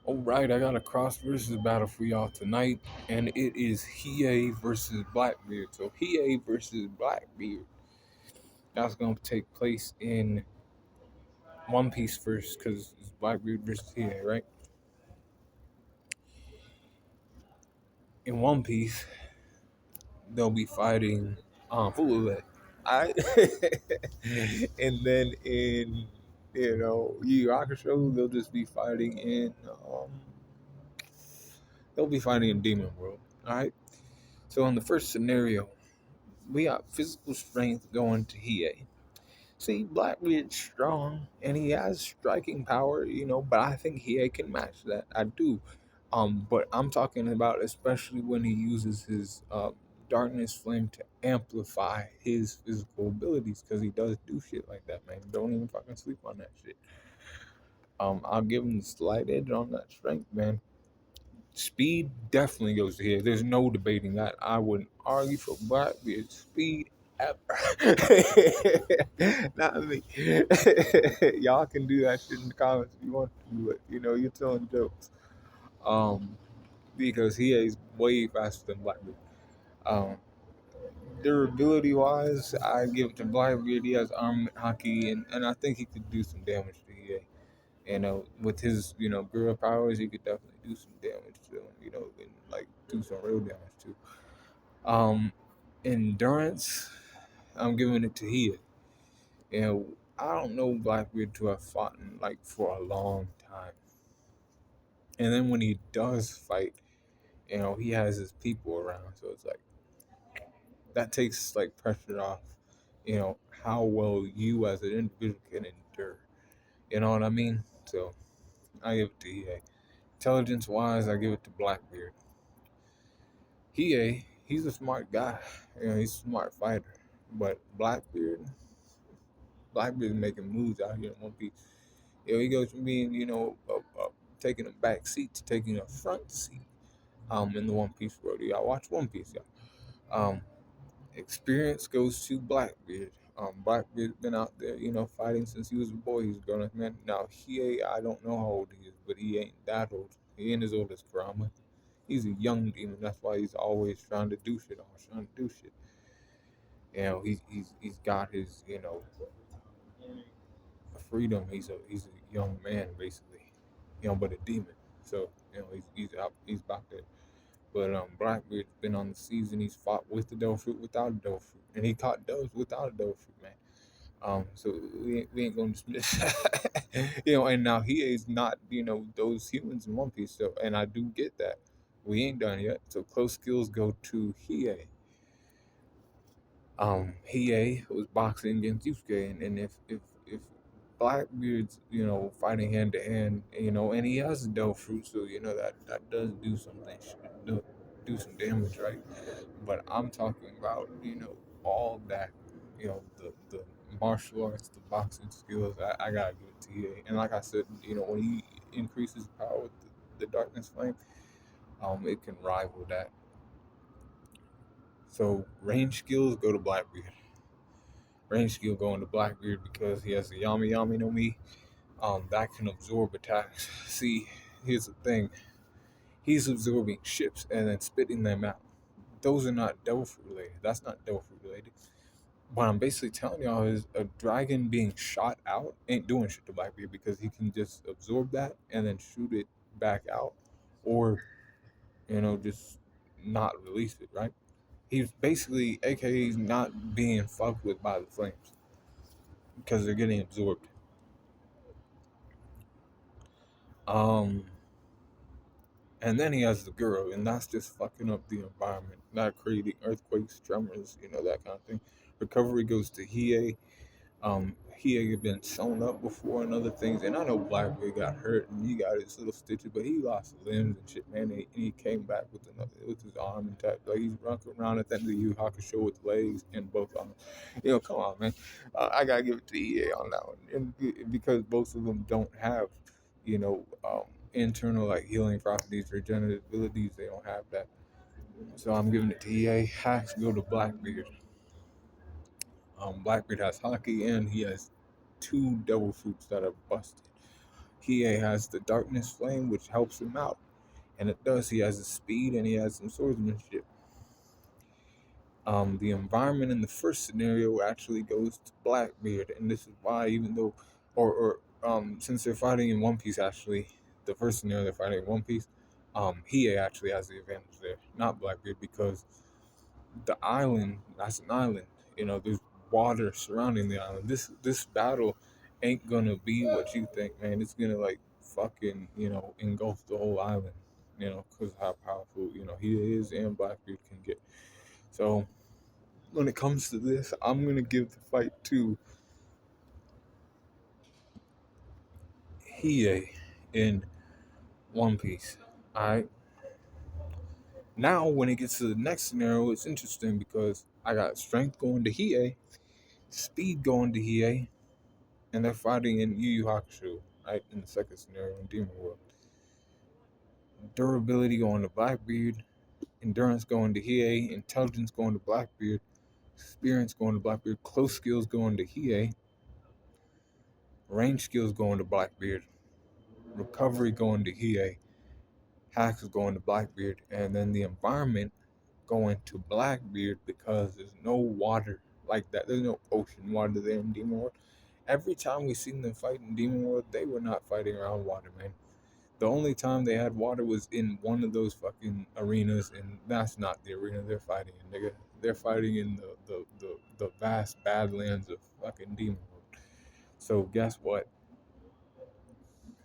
Alright, I got a cross versus battle for y'all tonight, and it is Hiei versus Blackbeard. So Hiei versus Blackbeard. That's gonna take place in One Piece first, because it's Blackbeard versus Hiei, right? In One Piece, they'll be fighting Fulule. Alright? And then in Yu Yu Hakusho, they'll just be fighting in they'll be fighting in Demon World. Alright? So in the first scenario, we got physical strength going to Hiei. See, Blackbeard's strong and he has striking power, but I think Hiei can match that. I do. But I'm talking about especially when he uses his darkness flame to amplify his physical abilities, because he does do shit like that, man. Don't even fucking sleep on that shit. I'll give him the slight edge on that strength, man. Speed definitely goes to here. There's no debating that. I wouldn't argue for Blackbeard speed ever. Not me. Y'all can do that shit in the comments if you want to, but you're telling jokes. Because he is way faster than Blackbeard. Um, Durability wise, I give it to Blackbeard. He has arm hockey, and I think he could do some damage to EA. With his, girl powers, he could definitely do some damage to him, and like do some real damage too. Endurance, I'm giving it to Hiei. I don't know Blackbeard to have fought in, like, for a long time. And then when he does fight, he has his people around, so it's like that takes like pressure off, how well you as an individual can endure. You know what I mean? So I give it to Hiei. Intelligence wise, I give it to Blackbeard. He's a smart guy. He's a smart fighter. But Blackbeard's making moves out here in One Piece. He goes from being, taking a back seat to taking a front seat. In the One Piece world, y'all watch One Piece, y'all. Experience goes to Blackbeard. Blackbeard's been out there, fighting since he was a boy. He's grown up man. Now I don't know how old he is, but he ain't that old. He ain't as old as Kurama. He's a young demon. That's why he's always trying to do shit. Always trying to do shit. He's got his freedom. He's a young man basically, but a demon. So he's about that. But Blackbeard's been on the season. He's fought with the devil fruit, without a devil fruit, and he caught devils without a devil fruit, man. So we ain't gonna dismiss that. And now he is not, those humans in One Piece. So, and I do get that. We ain't done yet. So close skills go to Hiei. Hiei was boxing against Yusuke, and if Blackbeard's, fighting hand to hand, and he has a devil fruit, so that does do something, do some damage, right? But I'm talking about, all that, the martial arts, the boxing skills. I gotta give it to Hiei. And like I said, when he increases power with the darkness flame, it can rival that. So range skills go to Blackbeard. Range skill going to Blackbeard because he has the Yami Yami no Mi. That can absorb attacks. See, here's the thing. He's absorbing ships and then spitting them out. Those are not devil fruit related. That's not devil fruit related. What I'm basically telling y'all is a dragon being shot out ain't doing shit to Blackbeard, because he can just absorb that and then shoot it back out, or just not release it, right? He's basically, aka, not being fucked with by the flames because they're getting absorbed. Um, and then he has the girl, and that's just fucking up the environment, not creating earthquakes, tremors, that kind of thing. Recovery goes to Hiei. He had been sewn up before and other things, and I know Blackbeard got hurt and he got his little stitches, but he lost limbs and shit, man. And he came back with his arm intact. Like, he's running around at the end of the Yu Hakusho with legs and both arms. Come on, man. I gotta give it to EA on that one, and because both of them don't have, internal, like, healing properties, regenerative abilities. They don't have that, so I'm giving it to EA. Hacks go to Blackbeard. Blackbeard has hockey, and he has two devil fruits that are busted. Hiei has the darkness flame, which helps him out. And it does. He has the speed and he has some swordsmanship. The environment in the first scenario actually goes to Blackbeard, and this is why, even though, since they're fighting in One Piece, actually, the first scenario they're fighting in One Piece, Hiei actually has the advantage there, not Blackbeard, because the island, that's an island. There's water surrounding the island. This battle ain't gonna be what you think, man. It's gonna like fucking engulf the whole island. Because how powerful he is and Blackbeard can get. So when it comes to this, I'm gonna give the fight to Hiei in One Piece. Alright. Now when it gets to the next scenario, it's interesting because I got strength going to Hiei, speed going to Hiei, and they're fighting in Yu Yu Hakusho, right? In the second scenario in Demon World. Durability going to Blackbeard, endurance going to Hiei, intelligence going to Blackbeard, experience going to Blackbeard, close skills going to Hiei, range skills going to Blackbeard, recovery going to Hiei, hacks going to Blackbeard, and then the environment going to Blackbeard because there's no water like that. There's no ocean water there in Demon World. Every time we seen them fight in Demon World, they were not fighting around water, man. The only time they had water was in one of those fucking arenas, and that's not the arena they're fighting in, nigga. They're fighting in the vast badlands of fucking Demon World. So guess what?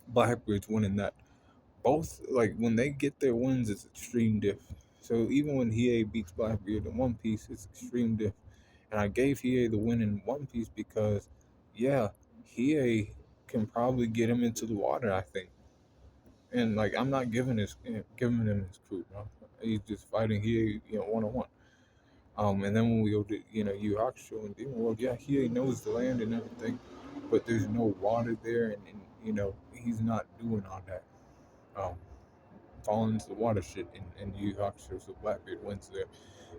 Blackbeard's winning that. Both, like, when they get their wins, it's extreme diff. So even when Hiei beats Blackbeard in One Piece, it's extreme diff. And I gave Hiei the win in One Piece because, yeah, Hiei can probably get him into the water, I think. And like, I'm not giving him his crew, bro. He's just fighting Hiei, 1-on-1. And then when we go to Yu Yu Hakusho and Demon World, yeah, Hiei knows the land and everything, but there's no water there, and he's not doing all that. Um, Falling into the water shit in Yu Yu Hakusho, so Blackbeard wins there.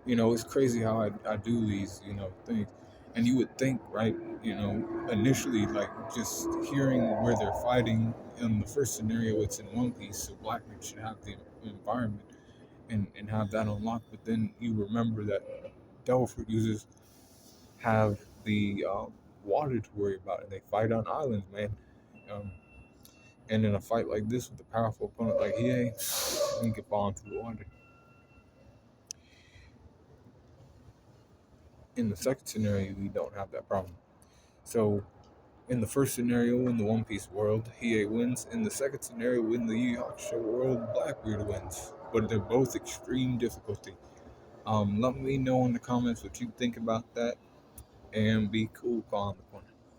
It's crazy how I do these things, and you would think, right? Initially, like, just hearing where they're fighting in the first scenario, it's in One Piece, so Blackbeard should have the environment and have that unlocked. But then you remember that Devil Fruit users have the water to worry about, and they fight on islands, man. Um, and in a fight like this with a powerful opponent like Hiei, he can fall into the water. In the second scenario, we don't have that problem. So in the first scenario, in the One Piece world, Hiei wins. In the second scenario, in the Yu Yu Hakusho world, Blackbeard wins. But they're both extreme difficulty. Let me know in the comments what you think about that, and be cool, calm the corner.